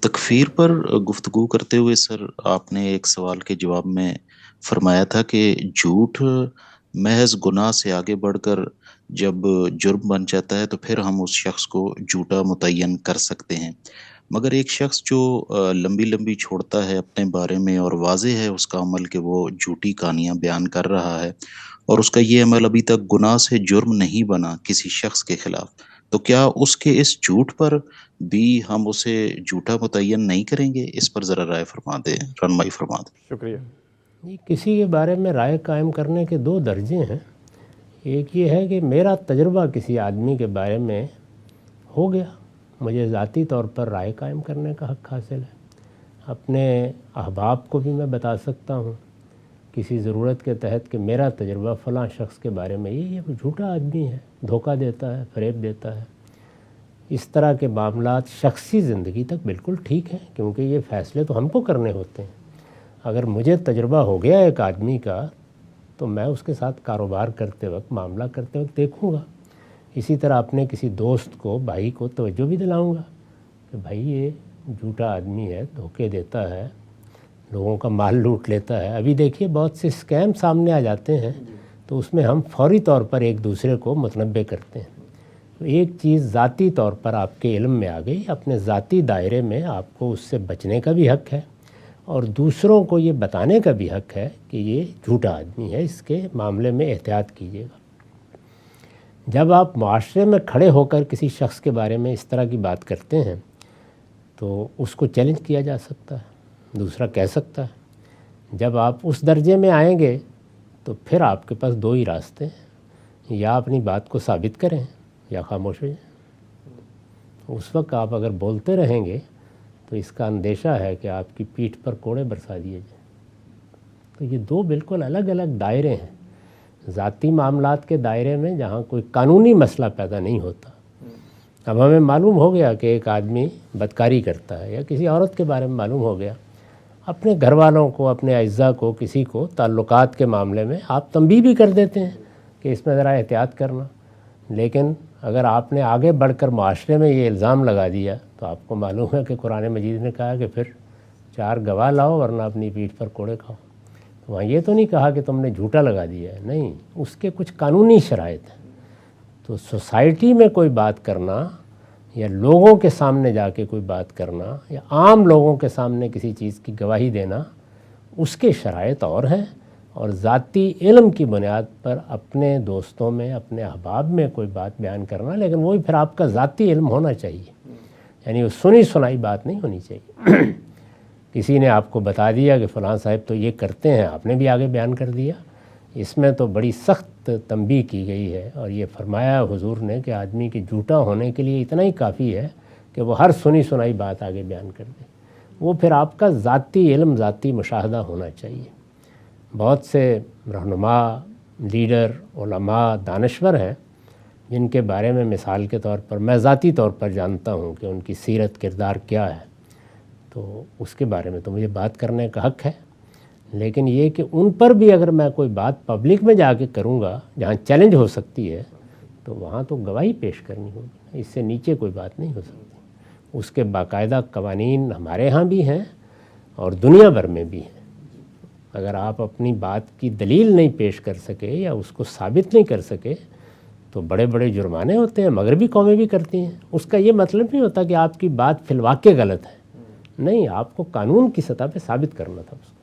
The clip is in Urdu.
تکفیر پر گفتگو کرتے ہوئے سر آپ نے ایک سوال کے جواب میں فرمایا تھا کہ جھوٹ محض گناہ سے آگے بڑھ کر جب جرم بن جاتا ہے تو پھر ہم اس شخص کو جھوٹا متعین کر سکتے ہیں، مگر ایک شخص جو لمبی لمبی چھوڑتا ہے اپنے بارے میں اور واضح ہے اس کا عمل کہ وہ جھوٹی کہانیاں بیان کر رہا ہے اور اس کا یہ عمل ابھی تک گناہ سے جرم نہیں بنا کسی شخص کے خلاف، تو کیا اس کے اس جھوٹ پر بھی ہم اسے جھوٹا متعین نہیں کریں گے؟ اس پر ذرا رائے فرما دیں، رہنمائی فرما دیں۔ شکریہ۔ جی، کسی کے بارے میں رائے قائم کرنے کے دو درجے ہیں۔ ایک یہ ہے کہ میرا تجربہ کسی آدمی کے بارے میں ہو گیا، مجھے ذاتی طور پر رائے قائم کرنے کا حق حاصل ہے۔ اپنے احباب کو بھی میں بتا سکتا ہوں کسی ضرورت کے تحت کہ میرا تجربہ فلاں شخص کے بارے میں یہ جھوٹا آدمی ہے، دھوکہ دیتا ہے، فریب دیتا ہے۔ اس طرح کے معاملات شخصی زندگی تک بالکل ٹھیک ہیں، کیونکہ یہ فیصلے تو ہم کو کرنے ہوتے ہیں۔ اگر مجھے تجربہ ہو گیا ایک آدمی کا تو میں اس کے ساتھ کاروبار کرتے وقت، معاملہ کرتے وقت دیکھوں گا۔ اسی طرح اپنے کسی دوست کو، بھائی کو توجہ بھی دلاؤں گا کہ بھائی یہ جھوٹا آدمی ہے، دھوکے دیتا ہے، لوگوں کا مال لوٹ لیتا ہے۔ ابھی دیکھیے بہت سے اسکیم سامنے آ جاتے ہیں تو اس میں ہم فوری طور پر ایک دوسرے کو متنبع کرتے ہیں۔ تو ایک چیز ذاتی طور پر آپ کے علم میں آ گئی، اپنے ذاتی دائرے میں آپ کو اس سے بچنے کا بھی حق ہے اور دوسروں کو یہ بتانے کا بھی حق ہے کہ یہ جھوٹا آدمی ہے، اس کے معاملے میں احتیاط کیجیے گا۔ جب آپ معاشرے میں کھڑے ہو کر کسی شخص کے بارے میں اس طرح کی بات کرتے ہیں تو اس کو چیلنج کیا جا سکتا ہے، دوسرا کہہ سکتا ہے۔ جب آپ اس درجے میں آئیں گے تو پھر آپ کے پاس دو ہی راستے ہیں، یا اپنی بات کو ثابت کریں یا خاموش ہو جائیں۔ اس وقت آپ اگر بولتے رہیں گے تو اس کا اندیشہ ہے کہ آپ کی پیٹھ پر کوڑے برسا دیے جائیں۔ تو یہ دو بالکل الگ الگ دائرے ہیں۔ ذاتی معاملات کے دائرے میں جہاں کوئی قانونی مسئلہ پیدا نہیں ہوتا، اب ہمیں معلوم ہو گیا کہ ایک آدمی بدکاری کرتا ہے یا کسی عورت کے بارے میں معلوم ہو گیا، اپنے گھر والوں کو، اپنے اعزاء کو، کسی کو تعلقات کے معاملے میں آپ تنبیہ بھی کر دیتے ہیں کہ اس میں ذرا احتیاط کرنا، لیکن اگر آپ نے آگے بڑھ کر معاشرے میں یہ الزام لگا دیا تو آپ کو معلوم ہے کہ قرآن مجید نے کہا کہ پھر 4 گواہ لاؤ ورنہ اپنی پیٹھ پر کوڑے کھاؤ۔ تو وہاں یہ تو نہیں کہا کہ تم نے جھوٹا لگا دیا ہے، نہیں، اس کے کچھ قانونی شرائط ہیں۔ تو سوسائٹی میں کوئی بات کرنا یا لوگوں کے سامنے جا کے کوئی بات کرنا یا عام لوگوں کے سامنے کسی چیز کی گواہی دینا، اس کے شرائط اور ہیں، اور ذاتی علم کی بنیاد پر اپنے دوستوں میں، اپنے احباب میں کوئی بات بیان کرنا، لیکن وہی پھر آپ کا ذاتی علم ہونا چاہیے، یعنی وہ سنی سنائی بات نہیں ہونی چاہیے۔ کسی نے آپ کو بتا دیا کہ فلاں صاحب تو یہ کرتے ہیں، آپ نے بھی آگے بیان کر دیا، اس میں تو بڑی سخت تنبیہ کی گئی ہے، اور یہ فرمایا حضور نے کہ آدمی کے جھوٹا ہونے کے لیے اتنا ہی کافی ہے کہ وہ ہر سنی سنائی بات آگے بیان کر دے۔ وہ پھر آپ کا ذاتی علم، ذاتی مشاہدہ ہونا چاہیے۔ بہت سے رہنما، لیڈر، علماء، دانشور ہیں جن کے بارے میں مثال کے طور پر میں ذاتی طور پر جانتا ہوں کہ ان کی سیرت، کردار کیا ہے، تو اس کے بارے میں تو مجھے بات کرنے کا حق ہے، لیکن یہ کہ ان پر بھی اگر میں کوئی بات پبلک میں جا کے کروں گا جہاں چیلنج ہو سکتی ہے تو وہاں تو گواہی پیش کرنی ہوگی، اس سے نیچے کوئی بات نہیں ہو سکتی۔ اس کے باقاعدہ قوانین ہمارے ہاں بھی ہیں اور دنیا بھر میں بھی ہیں۔ اگر آپ اپنی بات کی دلیل نہیں پیش کر سکے یا اس کو ثابت نہیں کر سکے تو بڑے بڑے جرمانے ہوتے ہیں، مغربی قومیں بھی کرتی ہیں۔ اس کا یہ مطلب نہیں ہوتا کہ آپ کی بات فی الواقع غلط ہے، نہیں، آپ کو قانون کی سطح پہ ثابت کرنا تھا اس کو۔